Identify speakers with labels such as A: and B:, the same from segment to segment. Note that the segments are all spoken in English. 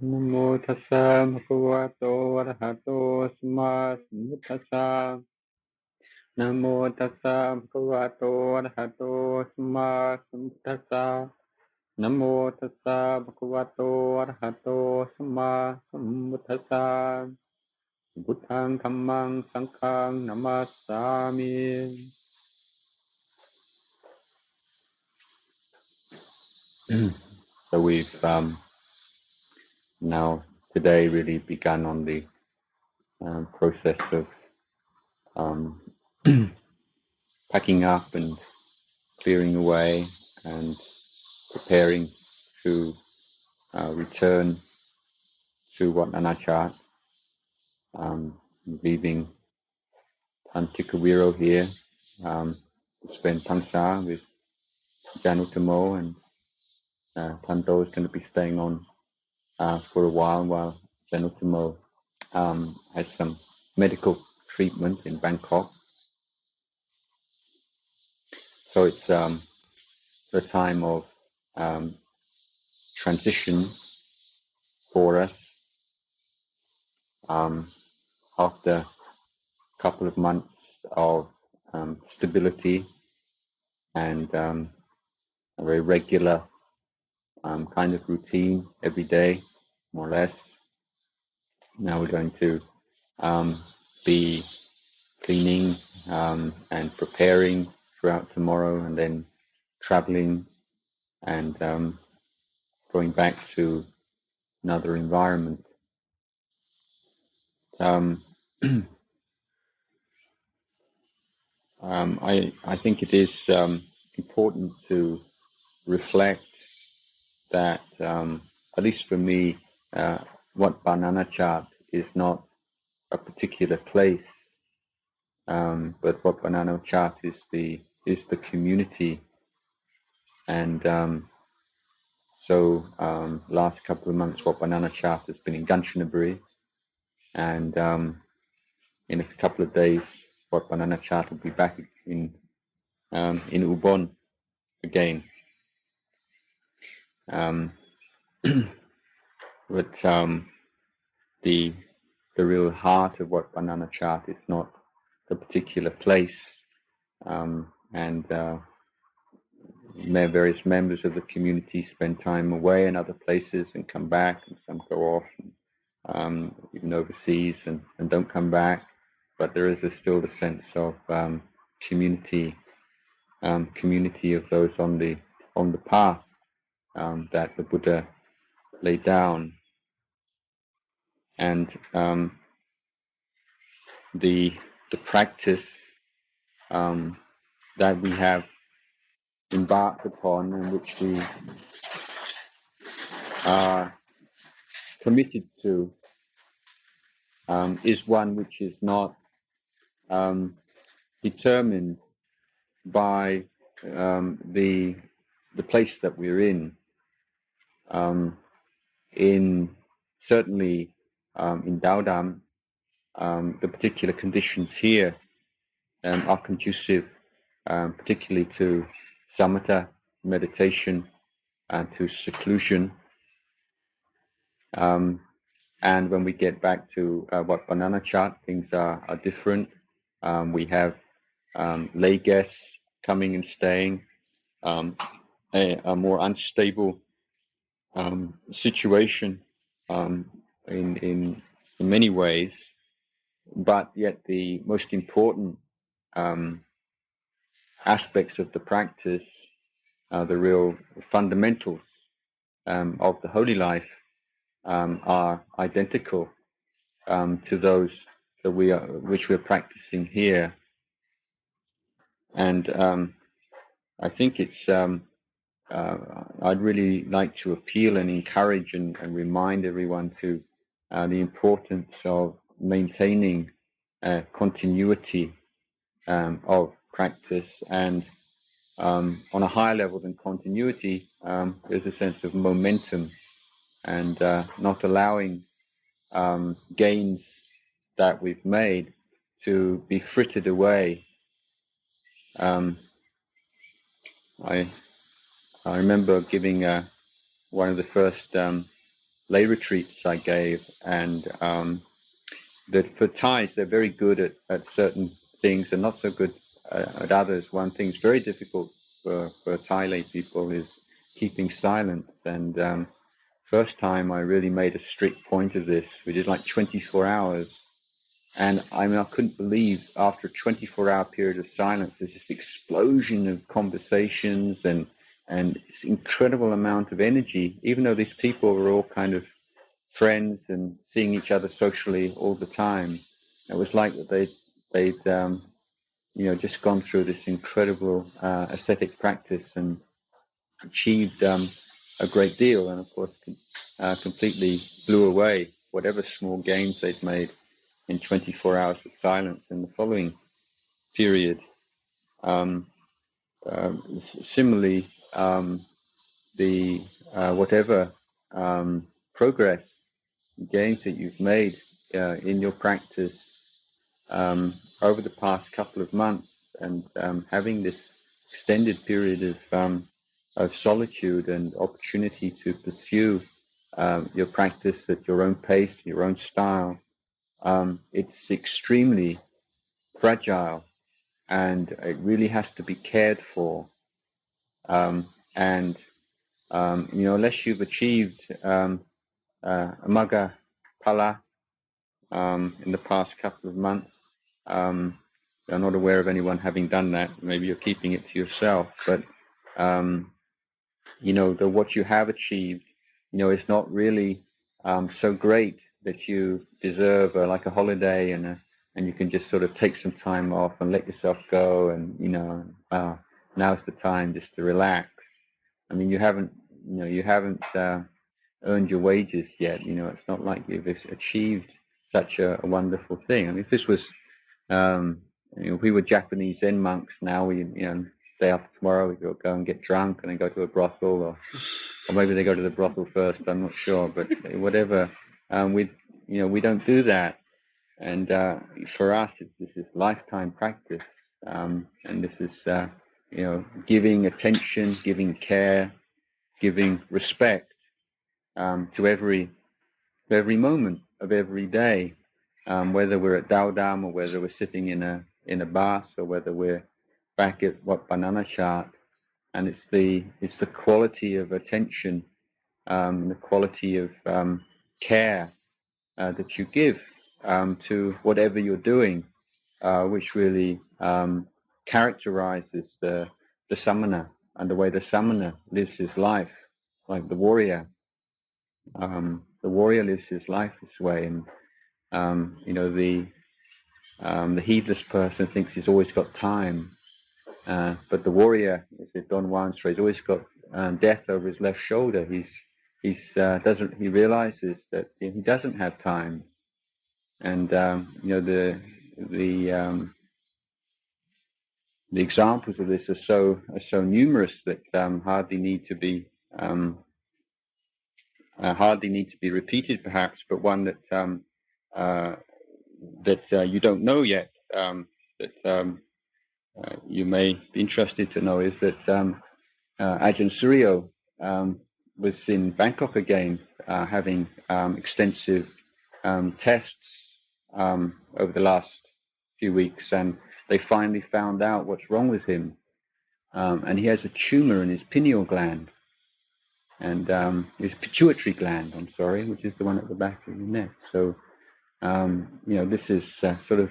A: นะโมตัสสะภะคะวะโตอะระหะโตสัมมาสัมพุทธัสสะนะโมตัสสะภะคะวะโตอะระหะโตสัมมาสัมพุทธัสสะนะโมตัสสะภะคะวะโตอะระหะโตสัมมาสัมพุทธัสสะพุทธังธัมมังสังฆังนะมัสสามิ So we've now today really begun on the process of packing up and clearing away and preparing to return to Wat Nanachat, leaving Tantikawiro here to spend Tangsha with Janutamo, and Tanto is going to be staying on for a while Janutamo has some medical treatment in Bangkok. So it's a time of transition for us after a couple of months of stability and a very regular kind of routine every day, more or less. Now we're going to be cleaning and preparing throughout tomorrow, and then traveling and going back to another environment. I think it is important to reflect that, at least for me, Wat Nanachat is not a particular place, but Wat Nanachat is the community, and so last couple of months Wat Nanachat has been in Kanchanaburi, and in a couple of days Wat Nanachat will be back in Ubon again. But the real heart of Wat Nanachat is not the particular place, and various members of the community spend time away in other places and come back, and some go off even overseas and don't come back, but there is still the sense of community of those on the path that the Buddha laid down. And the practice that we have embarked upon, and which we are committed to, is one which is not determined by the place that we're in. Certainly in Daodam, the particular conditions here are conducive, particularly to samatha meditation and to seclusion. And when we get back to Wat Nanachat, things are different. We have lay guests coming and staying, a more unstable situation in many ways, but yet the most important aspects of the practice, the real fundamentals of the holy life, are identical to those that which we're practicing here. And I think it's I'd really like to appeal and encourage and remind everyone to the importance of maintaining continuity of practice, and on a higher level than continuity, there's a sense of momentum, and not allowing gains that we've made to be frittered away. I remember giving one of the first lay retreats I gave, and that for Thais, they're very good at certain things and not so good at others. One thing's very difficult for Thai lay people is keeping silence. And first time I really made a strict point of this. We did like 24 hours. And I mean, I couldn't believe after a 24-hour period of silence, there's this explosion of conversations and this incredible amount of energy, even though these people were all kind of friends and seeing each other socially all the time. It was like that they'd just gone through this incredible ascetic practice and achieved a great deal, and of course completely blew away whatever small gains they'd made in 24 hours of silence in the following period. Similarly, the whatever progress gains that you've made in your practice over the past couple of months, and having this extended period of solitude and opportunity to pursue your practice at your own pace, your own style, it's extremely fragile, and it really has to be cared for. Unless you've achieved Amagga Pala in the past couple of months, I'm not aware of anyone having done that. Maybe you're keeping it to yourself, but what you have achieved, is not really so great that you deserve like a holiday and you can just sort of take some time off and let yourself go, and now's the time just to relax. I mean, you haven't earned your wages yet. It's not like you've achieved such a wonderful thing. I mean, if this was, if we were Japanese Zen monks now, day after tomorrow we go and get drunk and then go to a brothel, or maybe they go to the brothel first. I'm not sure, but whatever. We don't do that. And for us, this is lifetime practice, and this is giving attention, giving care, giving respect to every moment of every day, whether we're at Daudam or whether we're sitting in a bath or whether we're back at Nanachat. And it's the quality of attention, the quality of care that you give to whatever you're doing, which really characterizes the samana and the way the samana lives his life, like the warrior. The warrior lives his life this way, and the heedless person thinks he's always got time, but the warrior, as if Don Juan says, he's always got death over his left shoulder. He realizes that he doesn't have time, and the examples of this are so numerous that hardly need to be repeated, perhaps. But one that you don't know yet, that you may be interested to know, is that Ajahn Suryo was in Bangkok again, having extensive tests over the last few weeks, and they finally found out what's wrong with him, and he has a tumor in his pineal gland, and his pituitary gland, which is the one at the back of your neck. So this is sort of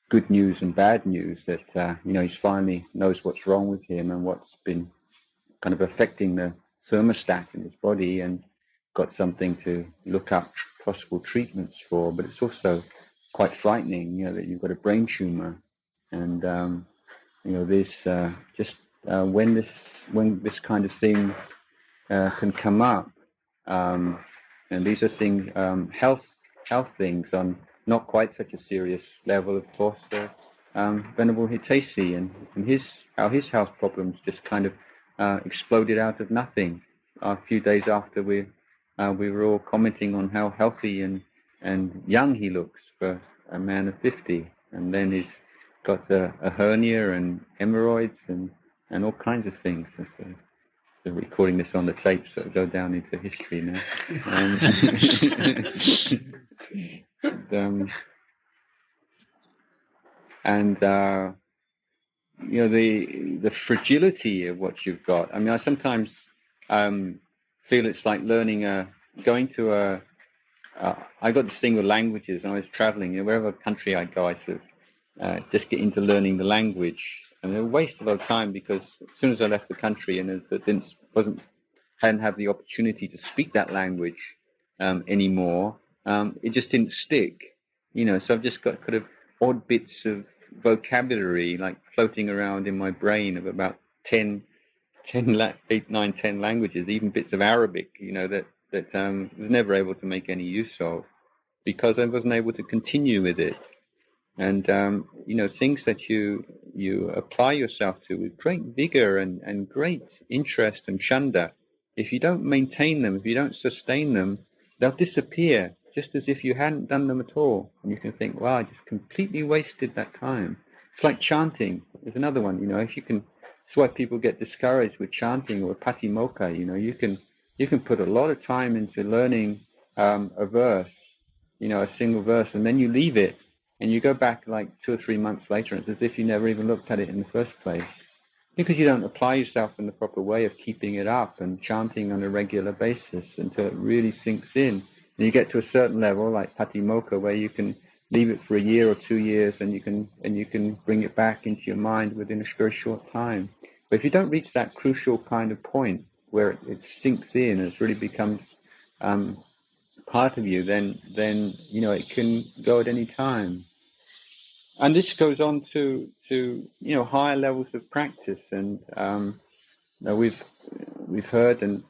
A: good news and bad news, that he finally knows what's wrong with him and what's been kind of affecting the thermostat in his body, and got something to look up possible treatments for. But it's also quite frightening, that you've got a brain tumor, and when this kind of thing can come up, and these are things, health things on not quite such a serious level, of course. Venerable Hitesi and how his health problems just kind of exploded out of nothing. A few days after we were all commenting on how healthy and young he looks for a man of 50, and then he's got a hernia and hemorrhoids and all kinds of things. They're recording this on the tape, so it'll go down into history now. The fragility of what you've got. I mean, I sometimes feel it's like going to I got this thing with languages, and I was traveling. Wherever country I go, I sort of just get into learning the language, and a waste of time because as soon as I left the country and hadn't had the opportunity to speak that language anymore, it just didn't stick. So I've just got kind of odd bits of vocabulary like floating around in my brain of about 8, 9, 10 languages, even bits of Arabic, that was never able to make any use of because I wasn't able to continue with it. And things that you apply yourself to with great vigor and great interest and chanda, if you don't maintain them, if you don't sustain them, they'll disappear just as if you hadn't done them at all. And you can think, wow, I just completely wasted that time. It's like chanting. There's another one, if you can. That's why people get discouraged with chanting or patimokkha. You can put a lot of time into learning a verse, a single verse, and then you leave it. And you go back like 2 or 3 months later, and it's as if you never even looked at it in the first place. Because you don't apply yourself in the proper way of keeping it up and chanting on a regular basis until it really sinks in. And you get to a certain level, like patimokkha, where you can leave it for a year or 2 years, and you can bring it back into your mind within a very short time. But if you don't reach that crucial kind of point where it sinks in and it really becomes part of you, then it can go at any time. And this goes on to higher levels of practice, and we've heard, and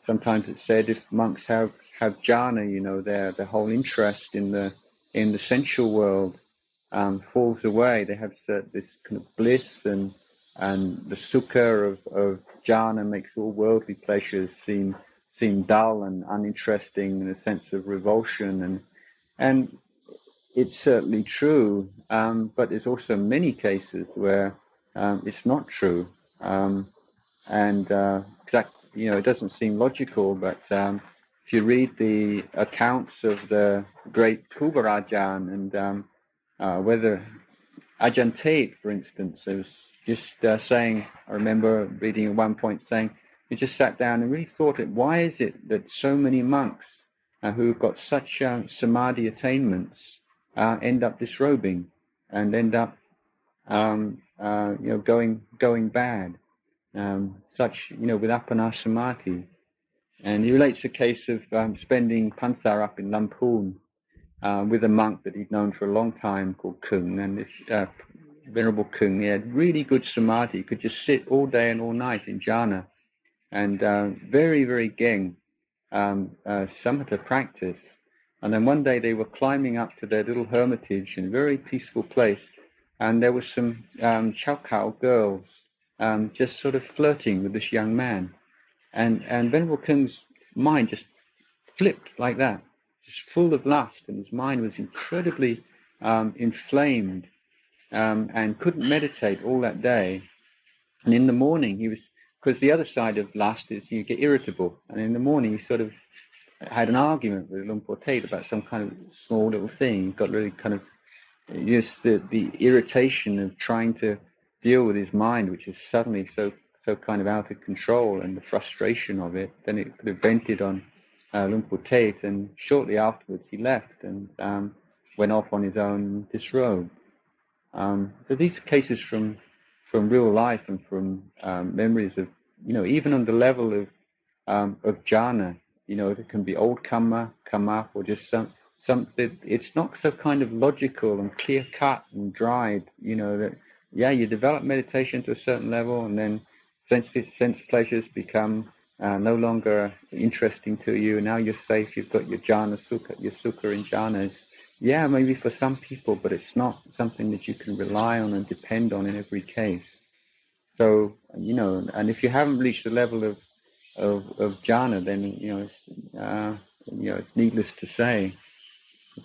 A: sometimes it's said, if monks have jhana, their whole interest in the sensual world falls away. They have this kind of bliss, and the sukha of jhana makes all worldly pleasures seem dull and uninteresting, in a sense of revulsion, and it's certainly true, but there's also many cases where it's not true, it doesn't seem logical. But if you read the accounts of the great Kubarajan, and whether Ajahn Tate, for instance, was just saying, I remember reading at one point saying, he just sat down and really thought why is it that so many monks who've got such samadhi attainments end up disrobing and end up going bad, with appana samadhi. And he relates a case of spending pansar up in Lamphun with a monk that he'd known for a long time called Kung, and this Venerable Kung, he had really good samadhi. He could just sit all day and all night in jhana, and very, very geng samatha practice. And then one day they were climbing up to their little hermitage in a very peaceful place, and there were some Chowkao girls just sort of flirting with this young man. And Venerable Kung's mind just flipped like that, just full of lust, and his mind was incredibly inflamed and couldn't meditate all that day. And in the morning because the other side of lust is you get irritable, and in the morning he sort of had an argument with Luang Por Tate about some kind of small little thing. He got really kind of just the irritation of trying to deal with his mind, which is suddenly so kind of out of control, and the frustration of it. Then it could have vented on Luang Por Tate, and shortly afterwards he left and went off on his own disrobe. So these are cases from real life and from memories of, even on the level of jhana. It can be old karma come up, or just something. It's not so kind of logical and clear cut and dried. That you develop meditation to a certain level, and then sense pleasures become no longer interesting to you. Now you're safe. You've got your jhana sukha, your sukha in jhanas. Yeah, maybe for some people, but it's not something that you can rely on and depend on in every case. So and if you haven't reached the level of jhana, then it's needless to say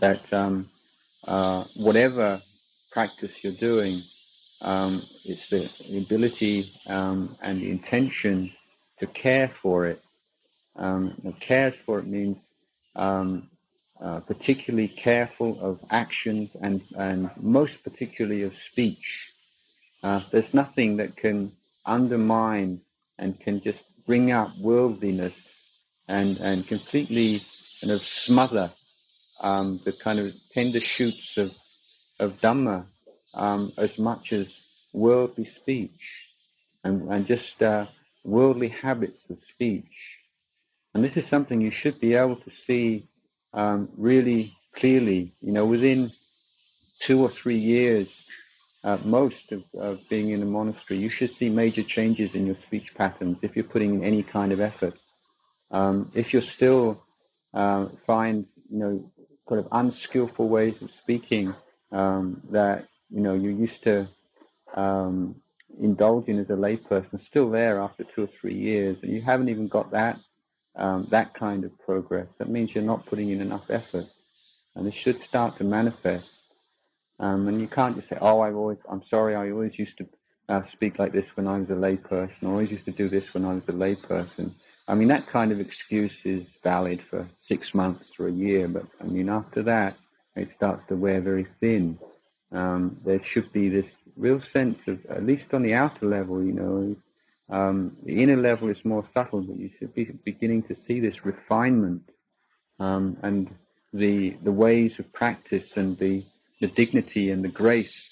A: that whatever practice you're doing, it's the ability and the intention care for it. Cares for it means particularly careful of actions and most particularly of speech. There's nothing that can undermine and can just bring up worldliness and completely kind of smother the kind of tender shoots of Dhamma as much as worldly speech and just worldly habits of speech. And this is something you should be able to see really clearly, within 2 or 3 years, most of being in a monastery, you should see major changes in your speech patterns if you're putting in any kind of effort. If you're still find, kind of unskillful ways of speaking that, you used to indulge in as a layperson, still there after 2 or 3 years, and you haven't even got that kind of progress, that means you're not putting in enough effort. And it should start to manifest. And you can't just say, oh, I'm sorry, I always used to speak like this when I was a layperson, I always used to do this when I was a layperson. I mean, that kind of excuse is valid for 6 months or a year, but I mean, after that, it starts to wear very thin. There should be this real sense of, at least on the outer level, the inner level is more subtle, but you should be beginning to see this refinement and the ways of practice and the dignity and the grace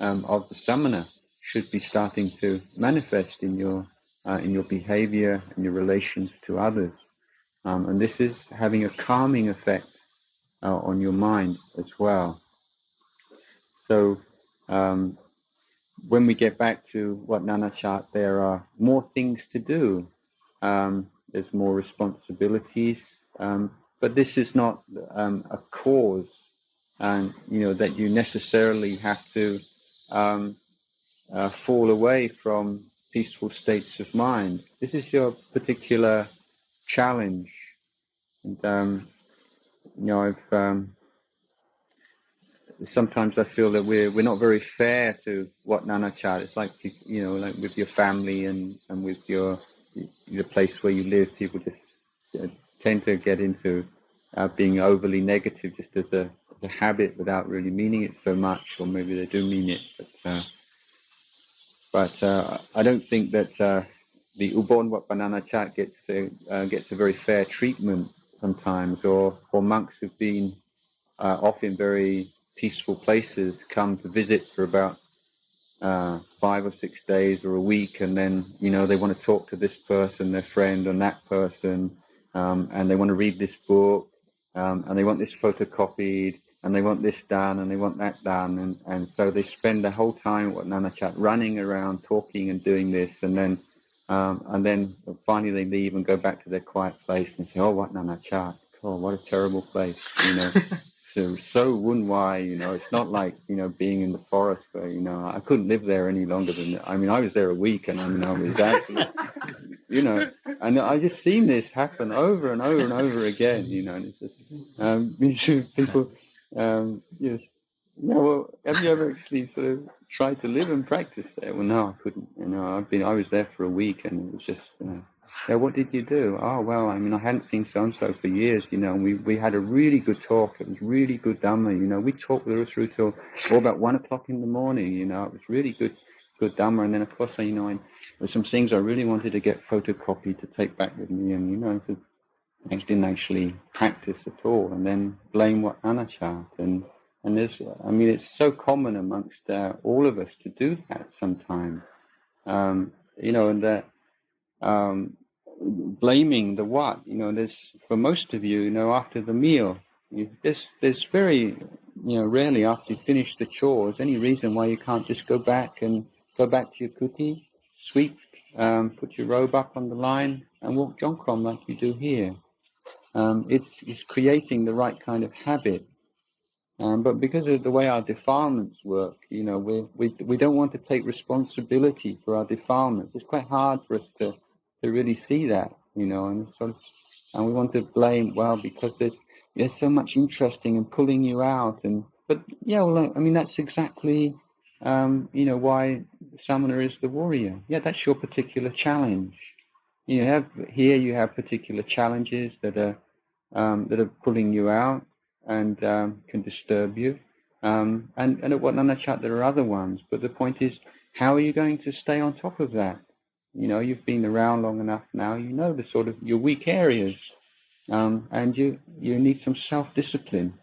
A: of the samana should be starting to manifest in your behavior and your relations to others. And this is having a calming effect on your mind as well. So when we get back to what Nanachat, there are more things to do. There's more responsibilities, but this is not a cause, that you necessarily have to fall away from peaceful states of mind. This is your particular challenge, and I've sometimes I feel that we're not very fair to what Nanachat. It's like, like with your family and with the place where you live, people just tend to get into being overly negative just as a habit without really meaning it so much, or maybe they do mean it. But I don't think that the Ubon Wat Nanachat gets a very fair treatment sometimes, or monks who've been often very peaceful places come to visit for about 5 or 6 days or a week, and then they want to talk to this person, their friend, and that person, and they want to read this book, and they want this photocopied, and they want this done, and they want that done, and so they spend the whole time at Nanachat running around talking and doing this, and then finally they leave and go back to their quiet place and say, oh, what Nanachat, oh, what a terrible place, so wunwai, it's not like, being in the forest where, I couldn't live there any longer than that. I mean, I was there a week, and I was actually, and I just seen this happen over and over and over again, and it's just, people, yes. Well, have you ever actually sort of tried to live and practice there? Well, no, I couldn't, I was there for a week, and it was just, what did you do? Oh, well, I mean, I hadn't seen so-and-so for years, and we had a really good talk. It was really good Dhamma, we talked through till about 1 o'clock in the morning, it was really good Dhamma. And then, of course, there were some things I really wanted to get photocopied to take back with me, and, I didn't actually practice at all, and then blame what Nanachat. And there's, it's so common amongst all of us to do that sometimes, and that blaming the what, there's, for most of you, after the meal, there's very, rarely after you finish the chores, any reason why you can't just go back to your kuti, sweep, put your robe up on the line, and walk jongkrom like you do here. It's creating the right kind of habit. But because of the way our defilements work, we don't want to take responsibility for our defilements. It's quite hard for us to really see that, and we want to blame, well, because there's so much interesting and pulling you out, but that's exactly why the samana is the warrior. Yeah, that's your particular challenge. You have particular challenges that are pulling you out and can disturb you. And at Wat Nanachat there are other ones, but the point is, how are you going to stay on top of that? You've been around long enough now. You know the sort of your weak areas, and you need some self-discipline.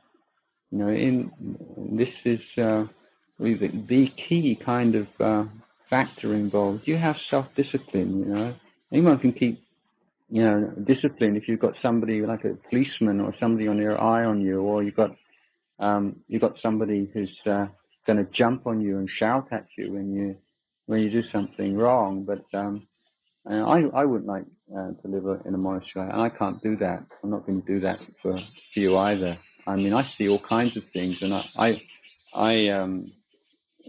A: This is really the key kind of factor involved. You have self-discipline. Anyone can keep discipline if you've got somebody like a policeman or somebody on their eye on you, or you've got somebody who's going to jump on you and shout at you when you do something wrong. But I wouldn't like to live in a monastery, and I can't do that. I'm not going to do that for you either. I mean, I see all kinds of things, and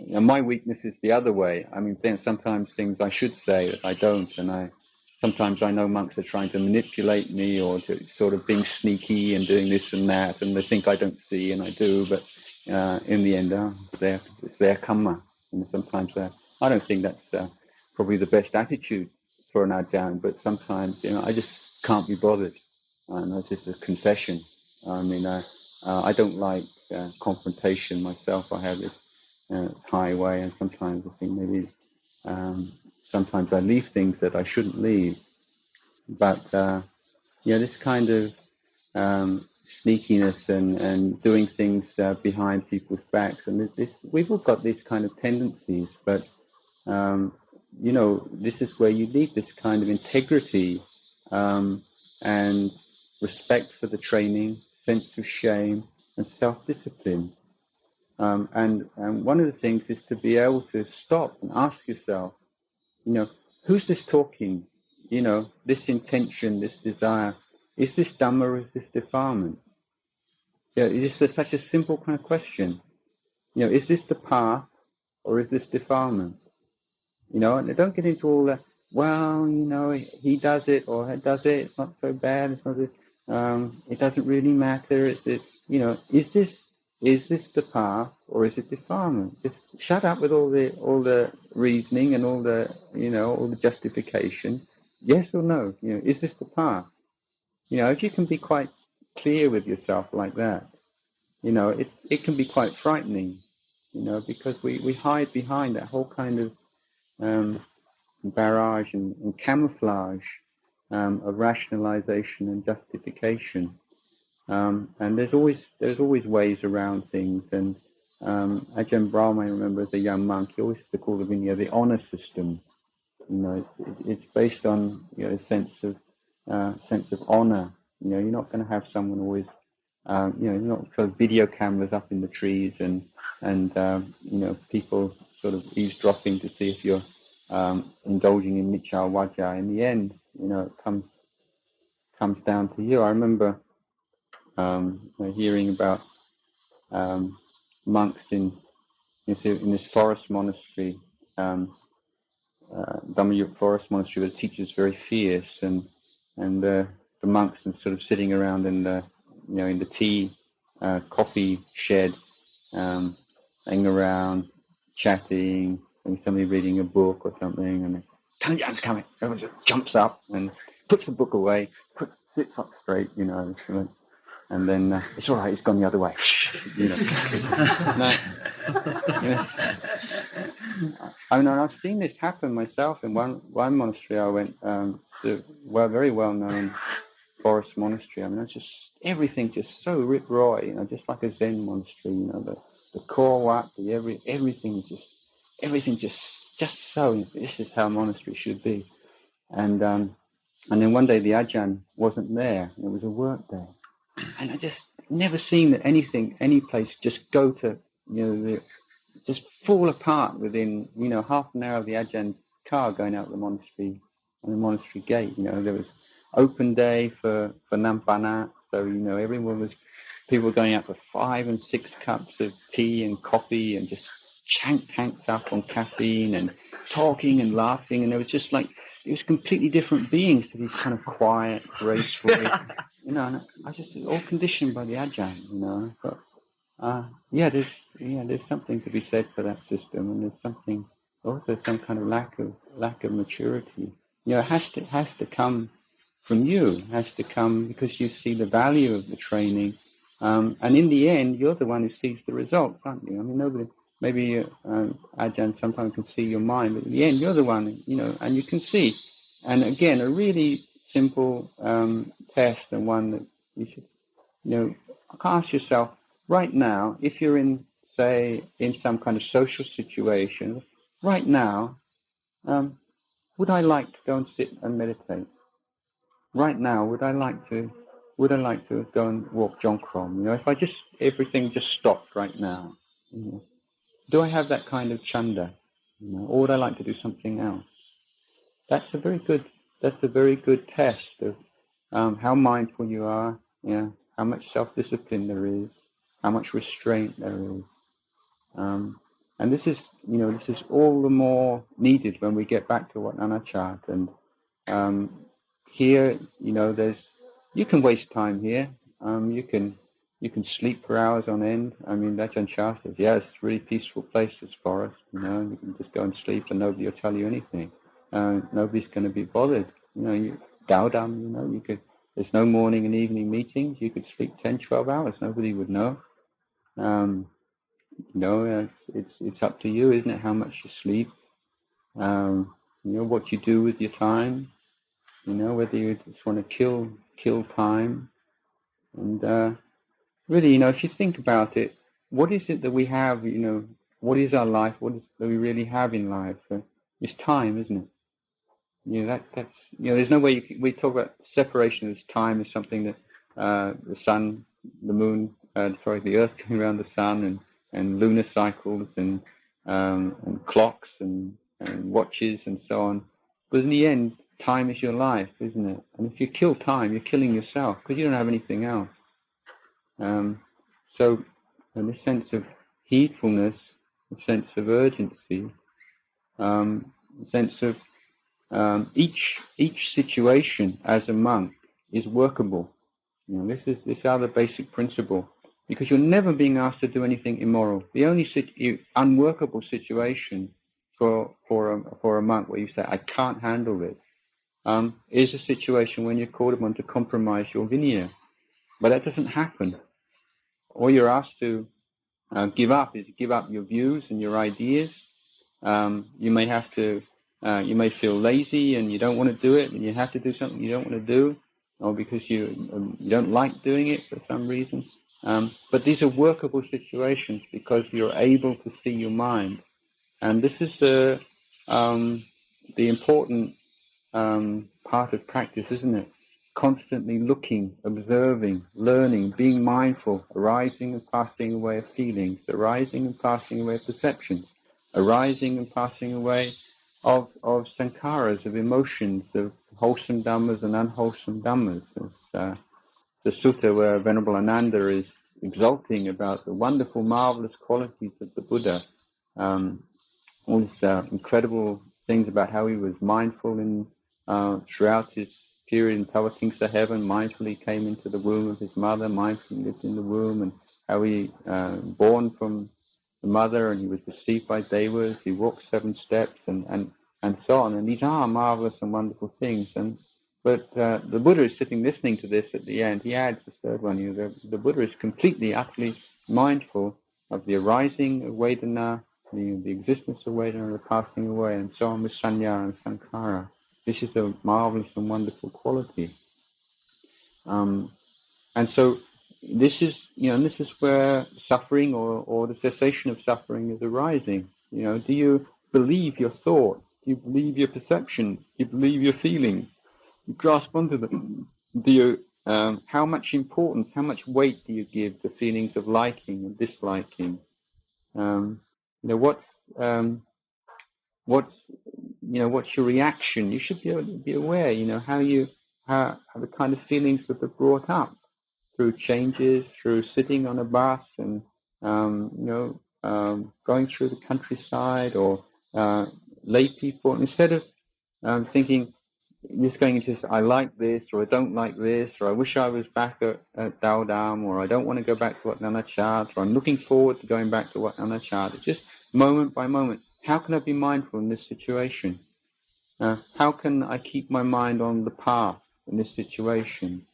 A: my weakness is the other way. I mean, sometimes things I should say that I don't, and sometimes I know monks are trying to manipulate me or to sort of being sneaky and doing this and that, and they think I don't see and I do, but in the end, it's their karma. And sometimes I don't think that's probably the best attitude for an Ajahn, but sometimes I just can't be bothered, and that's just a confession. I mean, I don't like confrontation myself. I have this highway, and sometimes I think maybe sometimes I leave things that I shouldn't leave. But this kind of sneakiness and doing things behind people's backs, and we've all got these kind of tendencies. But this is where you need this kind of integrity and respect for the training, sense of shame, and self-discipline. And one of the things is to be able to stop and ask yourself, who's this talking? This intention, this desire, is this Dhamma or is this defilement? It's such a simple kind of question. Is this the path or is this defilement? And don't get into all that, well, he does it or he does it, it's not so bad, it's not it doesn't really matter, is this the path or is it defilement? Just shut up with all the reasoning and all the justification. Yes or no? Is this the path? If you can be quite clear with yourself like that, it can be quite frightening, because we hide behind that whole kind of barrage and camouflage of rationalization and justification. And there's always ways around things. And Ajahn Brahma, I remember as a young monk, he always used to call the honor system. It's based on a sense of honor. You're not going to have someone always. You're not got video cameras up in the trees and people sort of eavesdropping to see if you're indulging in Michal Wajah. In the end, it comes down to you. I remember hearing about monks in this forest monastery, Dhammayuk forest monastery, where the teacher's very fierce, and the monks are sort of sitting around in the tea coffee shed, hanging around, chatting, and somebody reading a book or something, and Tanjan's coming. Everyone just jumps up and puts the book away, sits up straight, and then it's all right. It's gone the other way. No, yes. I mean, I've seen this happen myself in one monastery. I went to very well-known forest monastery. I mean, it's just everything just so rip roy, just like a Zen monastery. The core wat, everything just so. This is how a monastery should be. And then one day the Ajahn wasn't there. It was a work day, and I just never seen that any place just go to just fall apart within half an hour of the Ajahn car going out the monastery on the monastery gate. There was open day for Nampana, so everyone was people were going out for 5 and 6 cups of tea and coffee and just tanked up on caffeine and talking and laughing, and it was just like it was completely different beings to these kind of quiet, graceful, and I was just all conditioned by the Ajahn, but there's something to be said for that system, and there's something also some kind of lack of maturity it has to come from you. It has to come because you see the value of the training, and in the end, you're the one who sees the results, aren't you? I mean, nobody. Maybe Ajahn sometimes can see your mind, but in the end, you're the one, and you can see. And again, a really simple test, and one that you should, ask yourself right now, if you're in, say, in some kind of social situation, right now, would I like to go and sit and meditate? Right now, would I like to go and walk Jongkrom? If everything just stopped right now, do I have that kind of chanda? Or would I like to do something else? That's a very good test of how mindful you are, how much self-discipline there is, how much restraint there is. And this is all the more needed when we get back to what Nanachat. And here, you can waste time here. You can sleep for hours on end. I mean, Ajahn Chah says, yeah, it's a really peaceful place, this forest. You can just go and sleep and nobody will tell you anything. Nobody's going to be bothered. Daodam, there's no morning and evening meetings. You could sleep 10, 12 hours. Nobody would know. It's up to you, isn't it? How much you sleep. What you do with your time. Whether you just want to kill time. And really, if you think about it, what is it that we have? What is our life? What is that we really have in life? It's time, isn't it? That's there's no way we talk about separation as time as something that the sun, the moon, the earth going around the sun, and lunar cycles and clocks and watches and so on. But in the end, time is your life, isn't it? And if you kill time, you're killing yourself because you don't have anything else. So, in this sense of heedfulness, a sense of urgency, a sense of each situation as a monk is workable. This is our basic principle, because you're never being asked to do anything immoral. The only unworkable situation for a monk where you say, I can't handle this, is a situation when you're called upon to compromise your vinaya. But that doesn't happen. All you're asked to give up your views and your ideas. You may have to, you may feel lazy and you don't want to do it, and you have to do something you don't want to do, or because you don't like doing it for some reason. But these are workable situations because you're able to see your mind, and this is the important part of practice, isn't it? Constantly looking, observing, learning, being mindful, arising and passing away of feelings, arising and passing away of perceptions, arising and passing away of sankharas, of emotions, of wholesome dhammas and unwholesome dhammas. It's the sutta where Venerable Ananda is exulting about the wonderful, marvelous qualities of the Buddha. All these incredible things about how he was mindful throughout his period in Tawakingsa heaven, mindfully came into the womb of his mother, mindfully lived in the womb, and how he born from the mother and he was received by devas, he walked 7 steps and so on. And these are marvelous and wonderful things. But the Buddha is sitting listening to this at the end. He adds the third one. The Buddha is completely, utterly mindful of the arising of Vedana, the existence of Vedana, the passing away, and so on with Sanya and Sankhara. This is a marvelous and wonderful quality. And so this is where suffering or the cessation of suffering is arising. Do you believe your thoughts? Do you believe your perceptions? Do you believe your feelings? You grasp onto them. Do you? How much importance, how much weight do you give to feelings of liking and disliking? What's your reaction? You should be able to be aware. How the kind of feelings that are brought up through changes, through sitting on a bus and going through the countryside, or lay people. Instead of thinking, just going into this, I like this, or I don't like this, or I wish I was back at Daodam, or I don't want to go back to Wat Nanachat, or I'm looking forward to going back to Wat Nanachat. It's just moment by moment. How can I be mindful in this situation? How can I keep my mind on the path in this situation?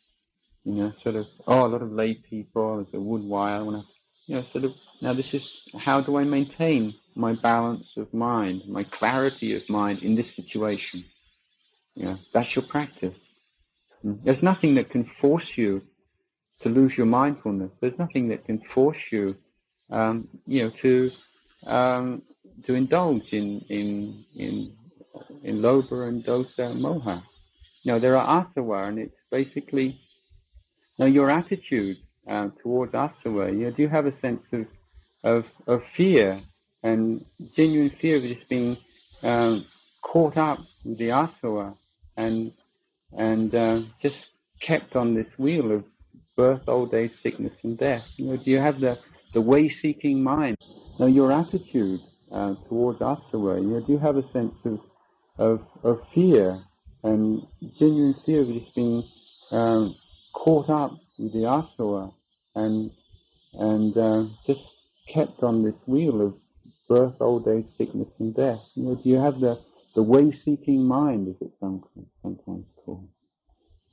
A: Sort of, a lot of lay people, as a woodwire, sort of, now this is, how do I maintain my balance of mind, my clarity of mind in this situation? That's your practice. There's nothing that can force you to lose your mindfulness. There's nothing that can force you, to indulge in lobha and dosa and moha. There are asava, and it's basically your attitude towards asava. Do you have a sense of fear and genuine fear of just being caught up with the asava and just kept on this wheel of birth, old age, sickness, and death? Do you have the way-seeking mind? Your attitude towards asava. Do you have a sense of fear and genuine fear of just being caught up with the asava and just kept on this wheel of birth, old age, sickness, and death? Do you have the way-seeking mind, as it's sometimes called?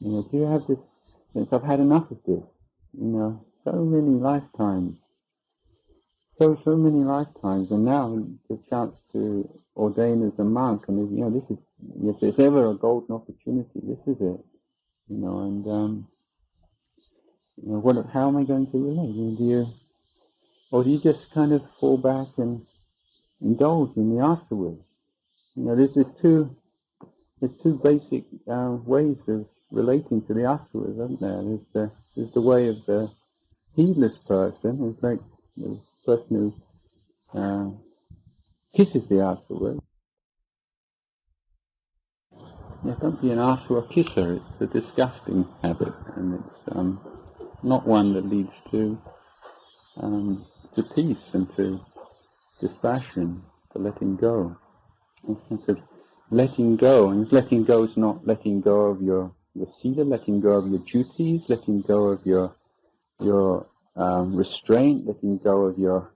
A: Do you have this sense, I've had enough of this? So many lifetimes, so many lifetimes, and now the chance to ordain as a monk, and this is, if there's ever a golden opportunity, this is it. And how am I going to relate? Do you just kind of fall back and indulge in the afterwards? There's two basic ways of relating to the afterwards, aren't there? There's the way of the heedless person. It's like the person who kisses the afterwards. Don't be an asava kisser. It's a disgusting habit, and it's not one that leads to peace and to dispassion, to letting go. In the sense of letting go, and letting go is not letting go of your sila, letting go of your duties, letting go of your restraint, letting go of your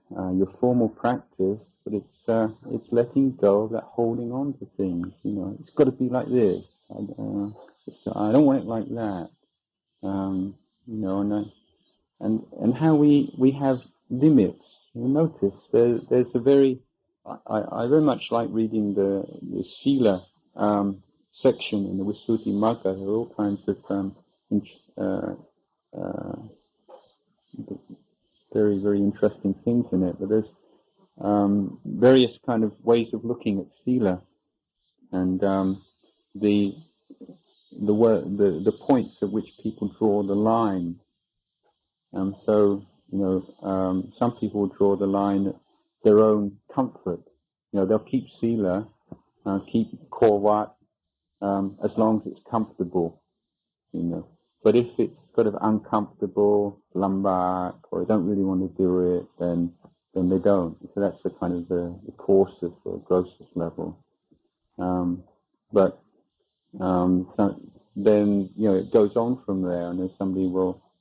A: formal practice, but it's letting go of that holding on to things. It's got to be like this. I don't want it like that. And how we have limits. Notice there's a very. I very much like reading the sila section in the Visuddhimagga. There are all kinds of very, very interesting things in it, but there's various kind of ways of looking at sila, and the points at which people draw the line. Some people draw the line at their own comfort. They'll keep sila, keep korvat, as long as it's comfortable. But if it's sort of uncomfortable, lambak, or they don't really want to do it, then they don't. So that's the kind of the coarsest or grossest level. So then it goes on from there, and there's somebody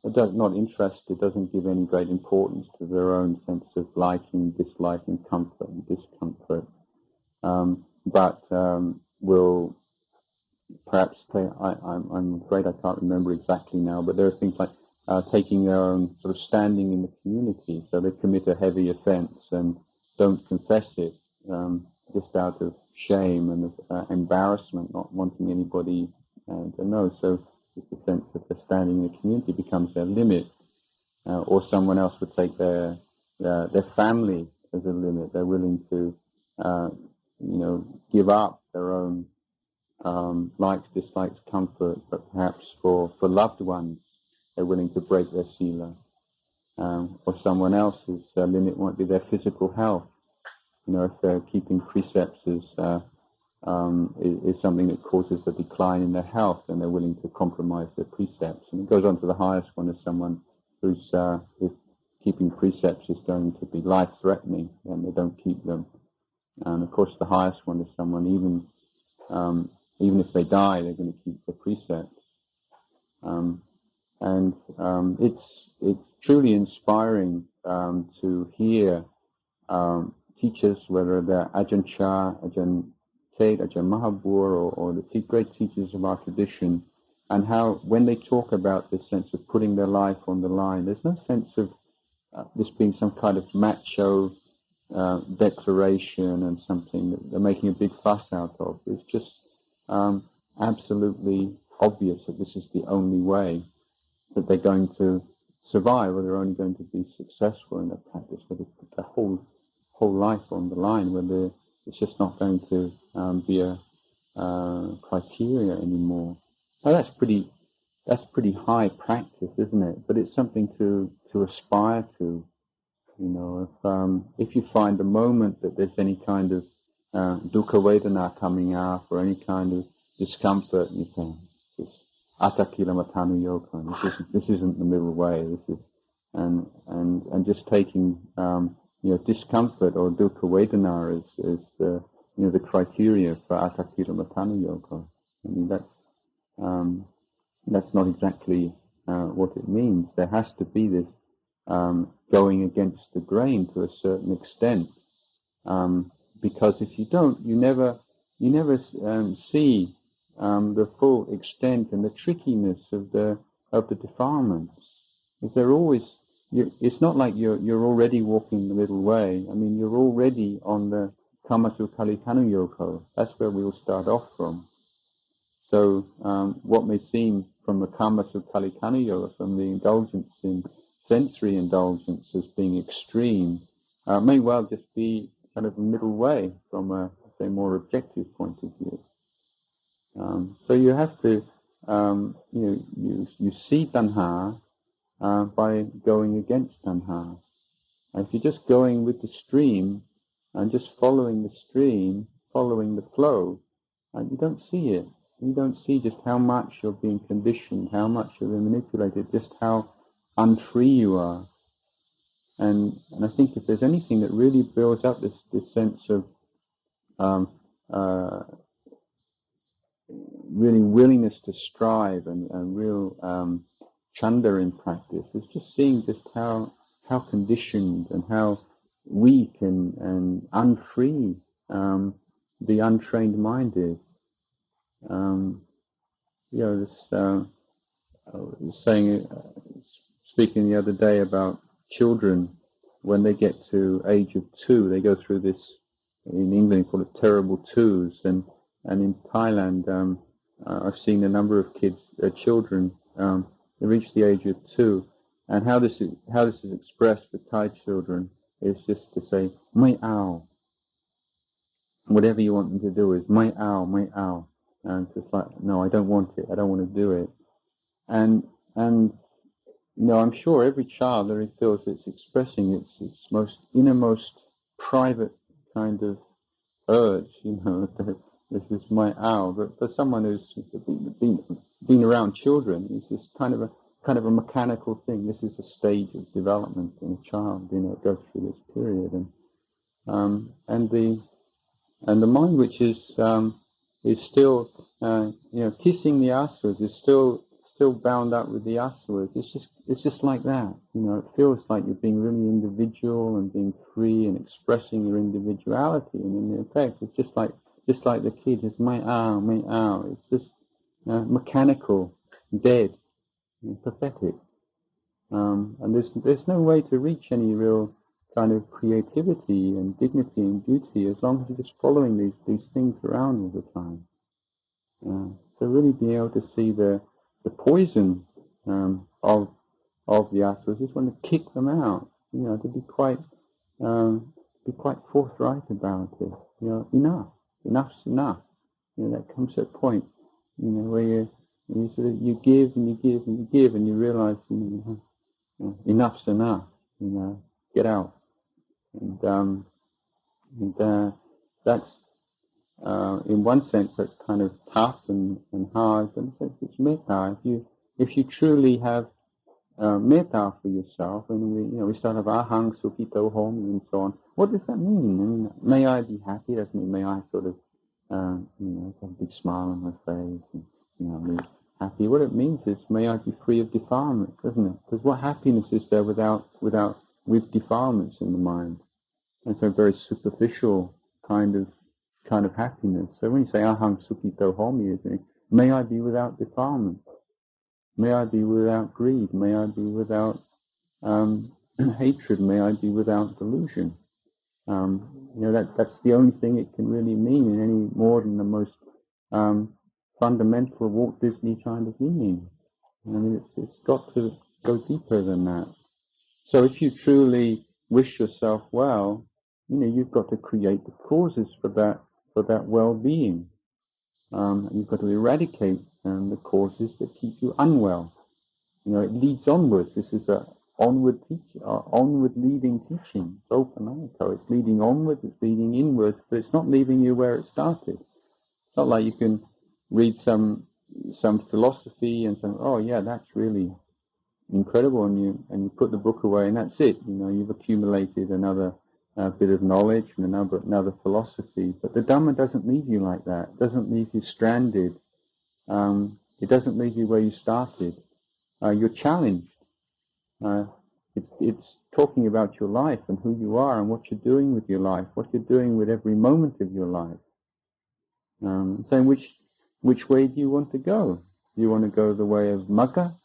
A: not interested, doesn't give any great importance to their own sense of liking, disliking, comfort and discomfort, but will perhaps I'm afraid I can't remember exactly now, but there are things like taking their own sort of standing in the community, so they commit a heavy offence and don't confess it, just out of shame and embarrassment, not wanting anybody to know. So it's the sense that their standing in the community becomes their limit, or someone else would take their family as a limit. They're willing to give up their own likes, dislikes, comfort, but perhaps for loved ones, they're willing to break their sila. Or someone else's limit might be their physical health. If they're keeping precepts is something that causes a decline in their health, then they're willing to compromise their precepts. And it goes on to the highest one as someone who's if keeping precepts is going to be life-threatening, then they don't keep them. And of course, the highest one is someone even if they die, they're going to keep the precepts. It's truly inspiring to hear teachers, whether they're Ajahn Chah, Ajahn Tate, Ajahn Mahabur, or the great teachers of our tradition, and how when they talk about this sense of putting their life on the line, there's no sense of this being some kind of macho declaration and something that they're making a big fuss out of. It's just absolutely obvious that this is the only way that they're going to survive, or they're only going to be successful in their practice, where they put their whole life on the line, where it's just not going to be a criteria anymore. Now that's pretty high practice, isn't it? But it's something to aspire to. You know, if you find the moment that there's any kind of dukkha vedana coming up, or any kind of discomfort, you think this atakila matanu yoga. This isn't the middle way. This is and just taking discomfort or dukkha vedana is the criteria for atakila matanu yoga. I mean that's not exactly what it means. There has to be this going against the grain to a certain extent, because if you don't, you never see the full extent and the trickiness of the defilements. If they're always, it's not like you're already walking the middle way. I mean, you're already on the Kamasu Kalikanu Yoko. That's where we will start off from. So what may seem from the Kamasu Kalikanu Yoga, from the indulgence in sensory indulgence as being extreme, may well just be kind of a middle way from a, say, more objective point of view. So you have to, you see tanha by going against tanha. And if you're just going with the stream and just following the stream, following the flow, you don't see it. You don't see just how much you're being conditioned, how much you're being manipulated, just how unfree you are. And I think if there's anything that really builds up this sense of really willingness to strive and real chanda in practice, is just seeing just how conditioned and how weak and unfree the untrained mind is. I was speaking the other day about children when they get to age of 2, they go through this, in England we call it terrible twos, and in Thailand I've seen a number of children they reach the age of 2, and how this is expressed with Thai children is just to say mai ao. Whatever you want them to do is mai ao, and it's just like, no, I don't want it, I don't want to do it. And I'm sure every child that feels it's expressing its most innermost private kind of urge, this is my owl. But for someone who's been around children, it's just kind of a mechanical thing. This is a stage of development in a child, it goes through this period, and the mind, which is still kissing the asavas, is still bound up with the asavas. It's just like that. It feels like you're being really individual and being free and expressing your individuality. And in effect, it's just like the kid. It's mai ao. It's just mechanical, dead, and pathetic. And there's no way to reach any real kind of creativity and dignity and beauty as long as you're just following these things around all the time. So really being able to see the poison of the asavas, just want to kick them out. To be quite forthright about it. Enough's enough. That comes to a point, where you give and you give and you give, and you realise, enough's enough. Get out. And that's in one sense that's kind of tough and hard, but in a sense it's metta. If you truly have metta for yourself, and we start with ahang sukhito hom and so on. What does that mean? May I be happy? Doesn't mean may I sort of have a big smile on my face and be happy. What it means is may I be free of defilement, doesn't it? Because what happiness is there with defilements in the mind? And so very superficial kind of kind of happiness. So when you say aham sukhito homi, you're saying, may I be without defilement, may I be without greed, may I be without hatred, may I be without delusion. That's the only thing it can really mean in any more than the most fundamental Walt Disney kind of meaning. I mean, it's got to go deeper than that. So if you truly wish yourself well, you've got to create the causes for that well-being. And you've got to eradicate the causes that keep you unwell. It leads onwards. This is a onward leading teaching. It's open. So it's leading onwards, it's leading inwards, but it's not leaving you where it started. It's not like you can read some philosophy and say, oh yeah, that's really incredible, and you put the book away and that's it. You've accumulated another bit of knowledge and another philosophy. But the Dhamma doesn't leave you like that. It doesn't leave you stranded. It doesn't leave you where you started. You're challenged. It's talking about your life and who you are and what you're doing with your life, what you're doing with every moment of your life. Saying which way do you want to go? Do you want to go the way of Magga,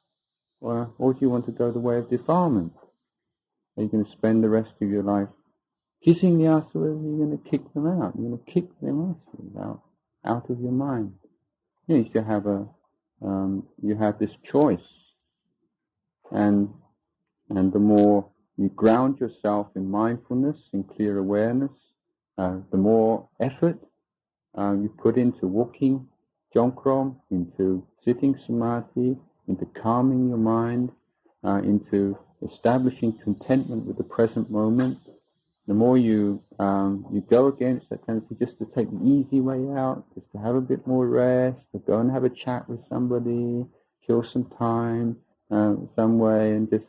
A: or do you want to go the way of defilement? Are you going to spend the rest of your life kissing the Asavas, or are you going to kick them out? You're going to kick them out of your mind. You still have you have this choice, and the more you ground yourself in mindfulness, in clear awareness, the more effort you put into walking Jongkrom, into sitting samadhi, into calming your mind, into establishing contentment with the present moment. The more you go against that tendency just to take the easy way out, just to have a bit more rest, to go and have a chat with somebody, kill some time some way, and just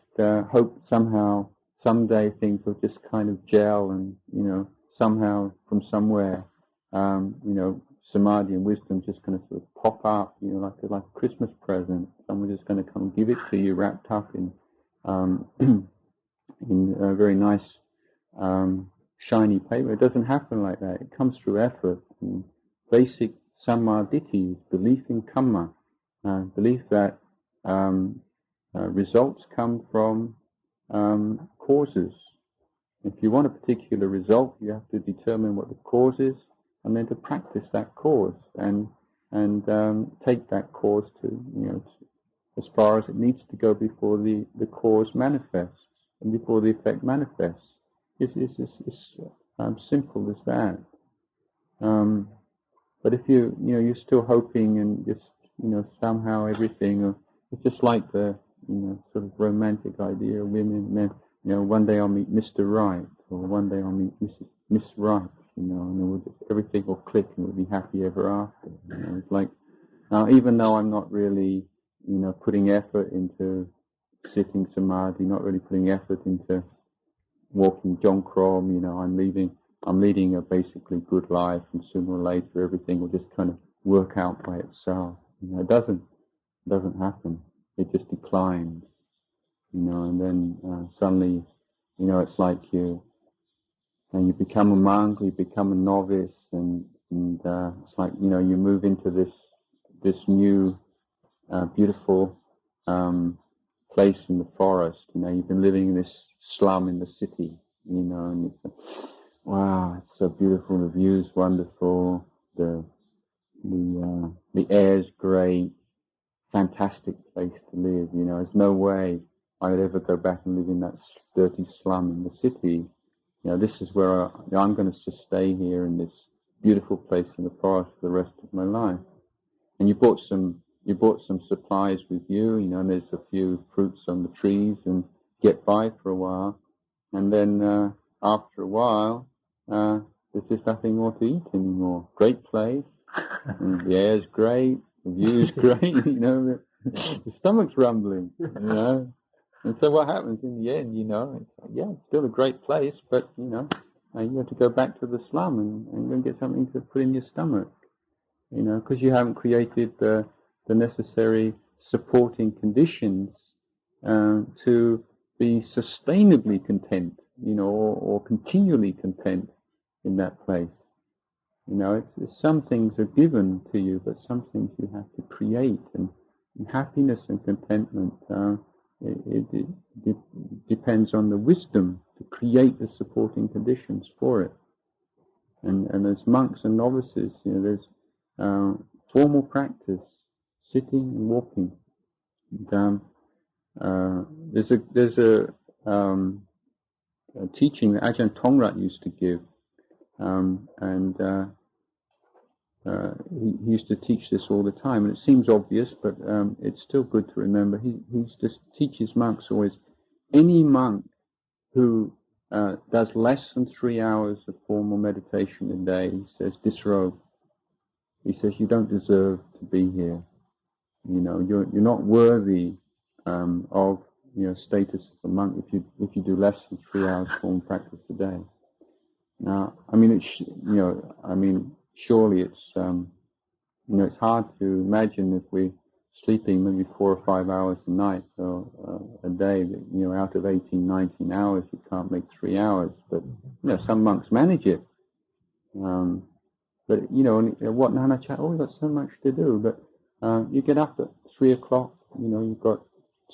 A: hope somehow, someday things will just kind of gel, and somehow from somewhere, samadhi and wisdom just going to sort of pop up, like a Christmas present. Someone's just going to come and give it to you, wrapped up in in a very nice shiny paper. It doesn't happen like that. It comes through effort. And basic sammaditthi is belief in karma, belief that results come from causes. If you want a particular result, you have to determine what the cause is, and then to practice that cause, and take that cause to as far as it needs to go before the cause manifests and before the effect manifests. It's simple as that. But if you're still hoping and just somehow everything, it's just like the sort of romantic idea of women, men. One day I'll meet Mr. Right, or one day I'll meet Miss Right. And everything will click and we'll be happy ever after. It's like, now, even though I'm not really putting effort into sitting samadhi, not really putting effort into walking Jongkrom, I'm leading a basically good life, and sooner or later everything will just kind of work out by itself. It doesn't happen. It just declines, and then suddenly, it's like you become a monk, you become a novice, and it's like, you move into this new beautiful place in the forest. You've been living in this slum in the city, and it's wow, it's so beautiful. The view's wonderful. The air's great. Fantastic place to live. There's no way I would ever go back and live in that dirty slum in the city. This is where I'm going to just stay here in this beautiful place in the forest for the rest of my life. And you brought some supplies with you, and there's a few fruits on the trees, and get by for a while. And then after a while, there's just nothing more to eat anymore. Great place, and the air's great, the view's great, the stomach's rumbling, And so what happens in the end, it's like, yeah, it's still a great place, but, you have to go back to the slum and go and get something to put in your stomach, because you haven't created the necessary supporting conditions to be sustainably content, or continually content in that place. Some things are given to you, but some things you have to create, and happiness and contentment, it depends on the wisdom to create the supporting conditions for it. And as monks and novices, there's formal practice, sitting and walking. And, there's a teaching that Ajahn Tongrat used to give, he used to teach this all the time, and it seems obvious, but it's still good to remember. He used to teach his monks always, any monk who does less than 3 hours of formal meditation a day, he says, disrobe. He says, you don't deserve to be here. You're not worthy of status as a monk if you do less than 3 hours formal practice a day. Now, surely it's it's hard to imagine if we're sleeping maybe 4 or 5 hours a night or a day, that out of 18, 19 hours you can't make 3 hours. But some monks manage it. But what Nanachat, we've got so much to do. But you get up at 3 o'clock. You've got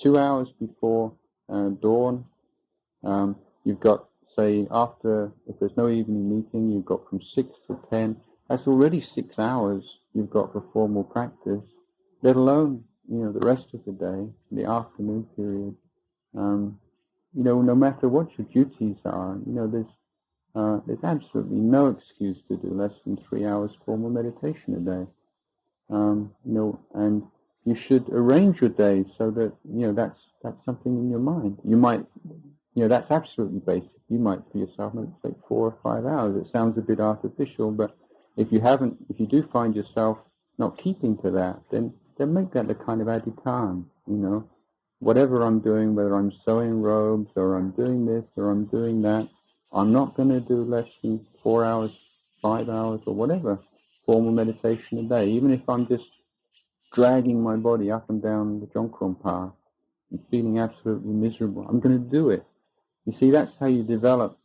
A: 2 hours before dawn. You've got, say, after, if there's no evening meeting, you've got from 6 to 10. That's already 6 hours you've got for formal practice, let alone, the rest of the day, the afternoon period. No matter what your duties are, there's absolutely no excuse to do less than 3 hours formal meditation a day. And you should arrange your day so that, that's something in your mind. You might, that's absolutely basic. You might for yourself, maybe take 4 or 5 hours. It sounds a bit artificial, but if you do find yourself not keeping to that, then make that a kind of adhikar. Whatever I'm doing, whether I'm sewing robes or I'm doing this or I'm doing that, I'm not going to do less than 4 hours, 5 hours, or whatever formal meditation a day. Even if I'm just dragging my body up and down the Jongkron path and feeling absolutely miserable, I'm going to do it. You see, that's how you develop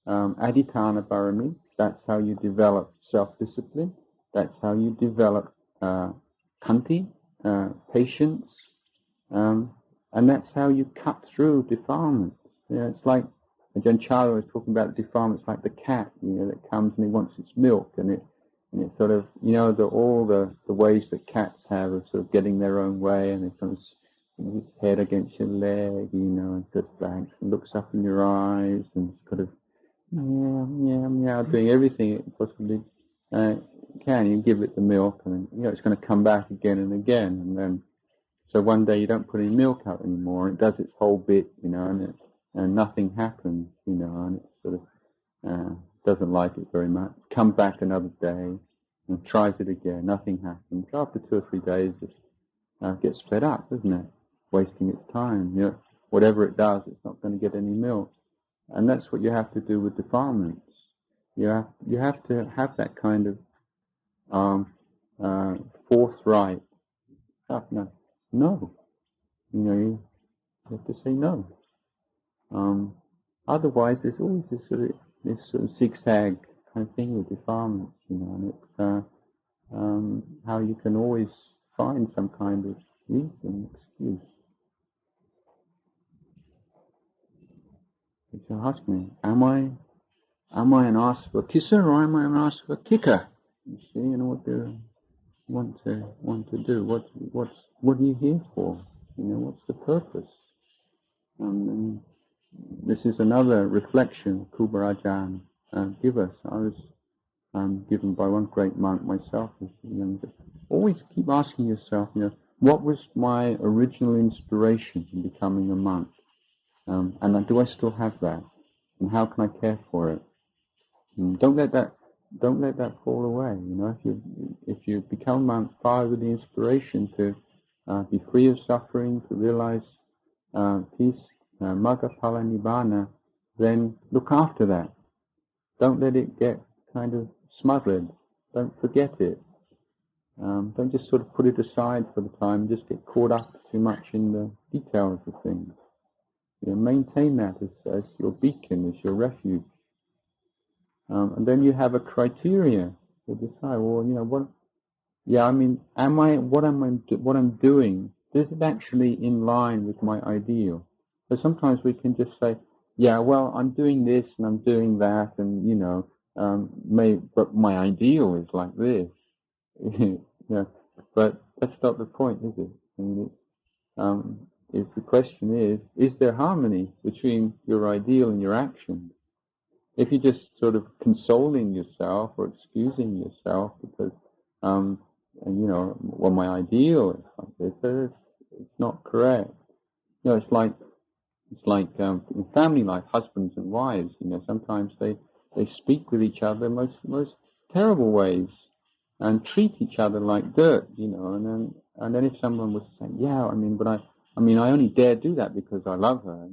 A: adhikana parami. That's how you develop self-discipline. That's how you develop khanti, patience, and that's how you cut through defilement. It's like Ajahn Jayasaro was talking about defilement. It's like the cat, that comes and it wants its milk, and it's sort of, all the ways that cats have of sort of getting their own way, and it comes his head against your leg, and goes back and looks up in your eyes, and it's kind of meow, doing everything it possibly can. You give it the milk, and it's going to come back again and again, and then so one day you don't put any milk out anymore. It does its whole bit, and nothing happens, and it sort of doesn't like it very much. Comes back another day and tries it again. Nothing happens. After 2 or 3 days, it gets fed up, doesn't it? Wasting its time. Whatever it does, it's not going to get any milk. And that's what you have to do with defilements. You have to have that kind of forthright stuff. No. You have to say no. Otherwise, there's always this sort of zigzag kind of thing with defilements, and it's how you can always find some kind of reason, excuse. So ask me, am I an Asava kisser or am I an Asava kicker? You see, what do you want to do? What are you here for? What's the purpose? And this is another reflection Kubarajan give us. I was given by one great monk myself as a young. Always keep asking yourself, what was my original inspiration in becoming a monk? And do I still have that? And how can I care for it? And don't let that fall away. If you become a monk fired with the inspiration to be free of suffering, to realize peace, magga phala nibbana, then look after that. Don't let it get kind of smothered. Don't forget it. Don't just sort of put it aside for the time. Just get caught up too much in the details of things. Maintain that as your beacon, as your refuge. And then you have a criteria They decide, well, what? Yeah, I mean, what I'm doing? Is it actually in line with my ideal? So sometimes we can just say, yeah, well, I'm doing this and I'm doing that, and but my ideal is like this. Yeah, but that's not the point, is it? I mean, if the question is there harmony between your ideal and your actions? If you're just sort of consoling yourself or excusing yourself because, well, my ideal is like this, it's not correct. It's like in family life, husbands and wives. Sometimes they speak with each other in most terrible ways and treat each other like dirt. And then if someone was saying, yeah, I mean, I only dare do that because I love her.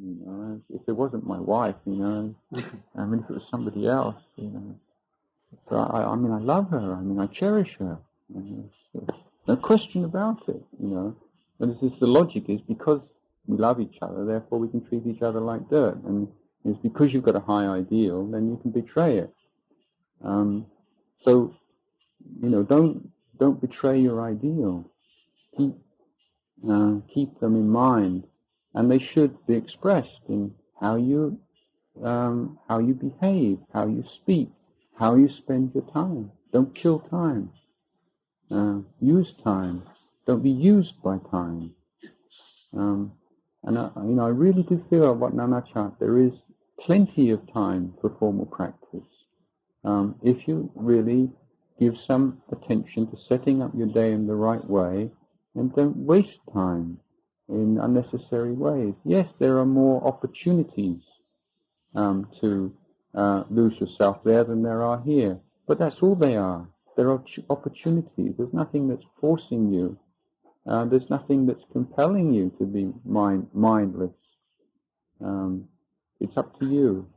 A: If it wasn't my wife, I mean, if it was somebody else, So I love her. I cherish her. No question about it. And this is the logic is because we love each other, therefore we can treat each other like dirt. And it's because you've got a high ideal, then you can betray it. So don't betray your ideal. Keep them in mind, and they should be expressed in how you behave, how you speak, how you spend your time. Don't kill time. Use time. Don't be used by time. I really do feel what Nanachat, there is plenty of time for formal practice. If you really give some attention to setting up your day in the right way, and don't waste time in unnecessary ways. Yes, there are more opportunities to lose yourself there than there are here, but that's all they are. There are opportunities. There's nothing that's forcing you. There's nothing that's compelling you to be mindless. It's up to you.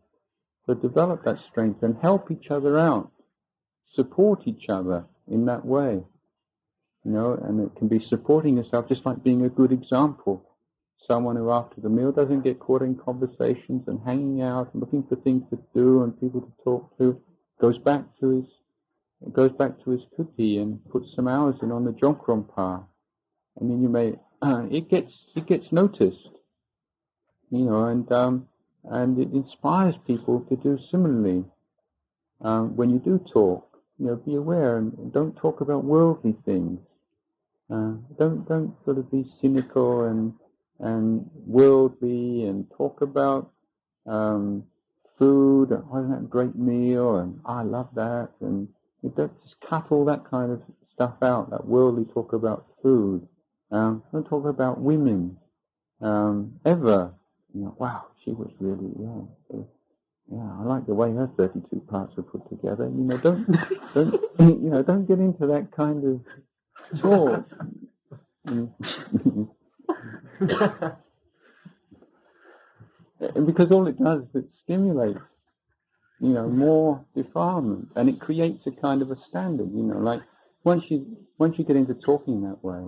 A: So develop that strength and help each other out. Support each other in that way. And it can be supporting yourself just like being a good example. Someone who after the meal doesn't get caught in conversations and hanging out and looking for things to do and people to talk to, goes back to his kuti and puts some hours in on the Jongkrom path. It gets noticed, and it inspires people to do similarly. When you do talk, be aware and don't talk about worldly things. Don't sort of be cynical and worldly and talk about food and isn't that a great meal and I love that, and you don't just cut all that kind of stuff out, that worldly talk about food. Don't talk about women ever. Wow, she was really I like the way her 32 parts are put together. Don't get into that kind of talk. Because all it does is it stimulates, more defilement, and it creates a kind of a standard. Like once you get into talking that way,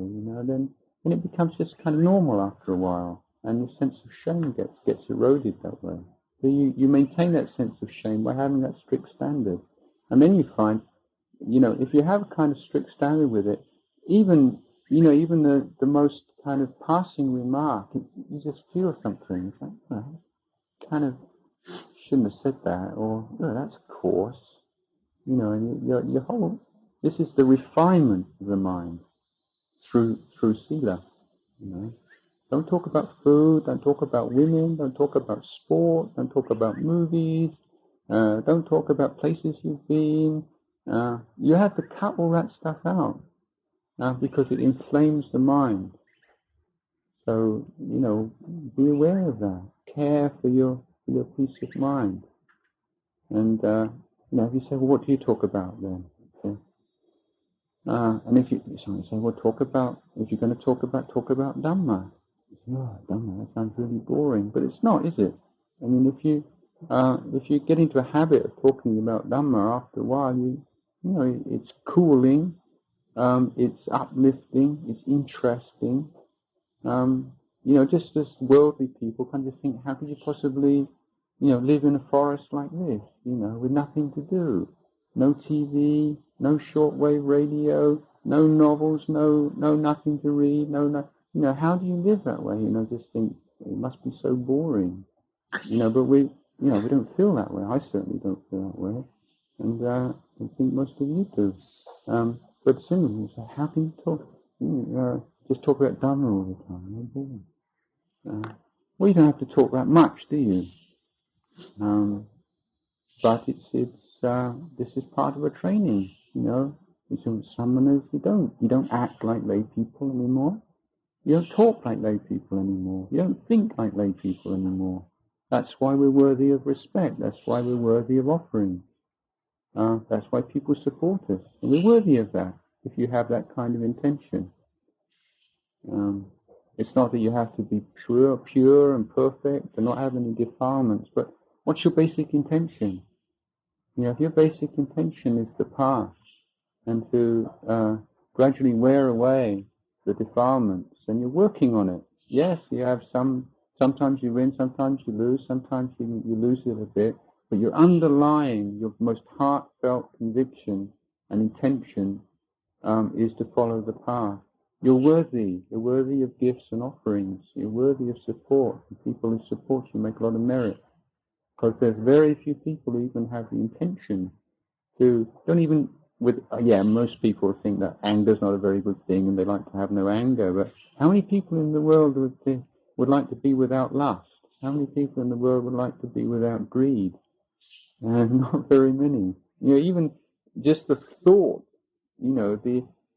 A: then it becomes just kind of normal after a while, and your sense of shame gets eroded that way. So you maintain that sense of shame by having that strict standard, and then you find, if you have a kind of strict standard with it, even the most kind of passing remark, you just feel something. It's like, kind of shouldn't have said that, or that's coarse. And your whole, this is the refinement of the mind through sila. Don't talk about food, don't talk about women, don't talk about sport, don't talk about movies, don't talk about places you've been. You have to cut all that stuff out because it inflames the mind. So, be aware of that. Care for your peace of mind. And, if you say, well, what do you talk about then? Okay. And if someone say, well, if you're going to talk about Dhamma. Oh, Dhamma, that sounds really boring. But it's not, is it? If you get into a habit of talking about Dhamma, after a while, it's cooling, it's uplifting, it's interesting. Just as worldly people kind of think, how could you possibly, live in a forest like this, with nothing to do? no TV, no shortwave radio, no novels, no nothing to read, how do you live that way? Just think it must be so boring. But we don't feel that way. I certainly don't feel that way, and I think most of you do. But similarly, how can you just talk about Dhamma all the time? You're boring. Well, you don't have to talk that much, do you? But this is part of a training, Summoners, you don't act like lay people anymore. You don't talk like lay people anymore. You don't think like lay people anymore. That's why we're worthy of respect. That's why we're worthy of offering. That's why people support us. And we're worthy of that if you have that kind of intention. It's not that you have to be pure and perfect and not have any defilements, but what's your basic intention? If your basic intention is the path and to gradually wear away the defilements, and you're working on it. Yes, you have sometimes you win, sometimes you lose, sometimes you lose it a bit, but your underlying, your most heartfelt conviction and intention is to follow the path. You're worthy of gifts and offerings. You're worthy of support. And people who support you make a lot of merit. Because there's very few people who even have the intention to, most people think that anger's not a very good thing and they like to have no anger, but how many people in the world would like to be without lust? How many people in the world would like to be without greed? Not very many. Even just the thought,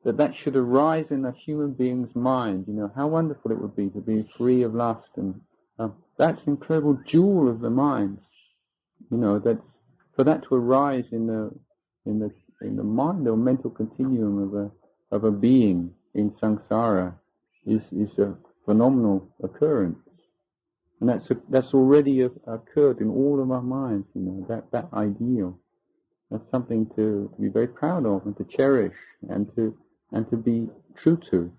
A: that should arise in a human being's mind. How wonderful it would be to be free of lust, and that's an incredible jewel of the mind. That for that to arise in the mind or mental continuum of a being in samsara is a phenomenal occurrence, and that's already occurred in all of our minds. That ideal. That's something to be very proud of and to cherish and to be true to.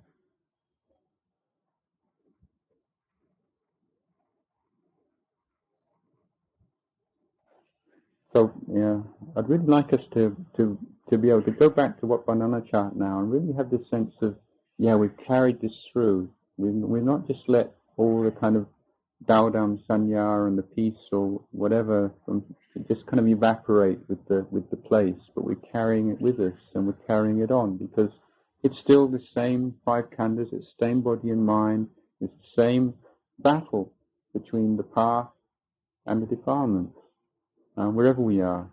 A: So I'd really like us to be able to go back to what by Nanachat now and really have this sense of we've carried this through. We've not just let all the kind of Daudam Sanya and the peace or whatever just kind of evaporate with the place, but we're carrying it with us and we're carrying it on because it's still the same five khandhas, it's the same body and mind, it's the same battle between the path and the defilements, wherever we are.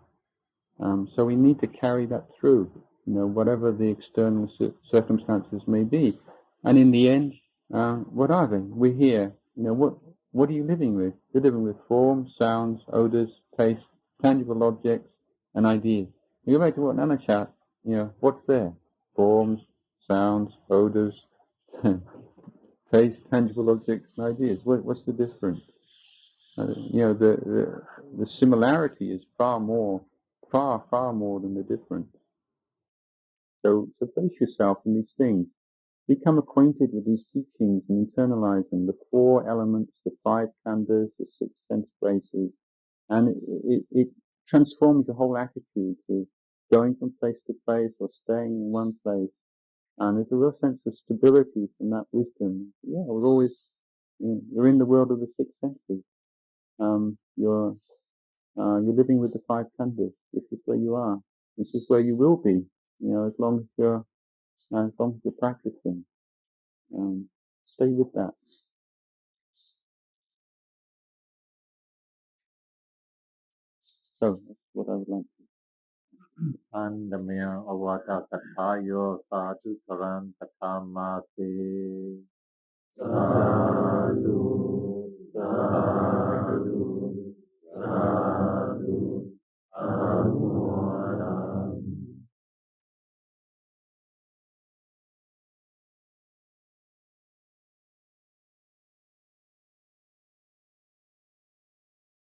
A: So we need to carry that through, whatever the external circumstances may be. And in the end, what are they? We're here. What are you living with? You're living with forms, sounds, odors, taste, tangible objects, and ideas. You go back to what Nanachat, what's there? Forms, sounds, odors, taste, tangible objects, and ideas. What's the difference? The similarity is far more than the difference. So face yourself in these things. Become acquainted with these teachings and internalize them. The four elements, the five khandhas, the six sense graces, and it transforms your whole attitude to going from place to place or staying in one place. And there's a real sense of stability from that wisdom. We're always, you're in the world of the six senses. You're living with the five khandhas. This is where you are. This is where you will be. As long as you're practicing. Stay with that. So that's what I would like to. Andamya avata tathayo sadhu saran tathamase sadhu sadhu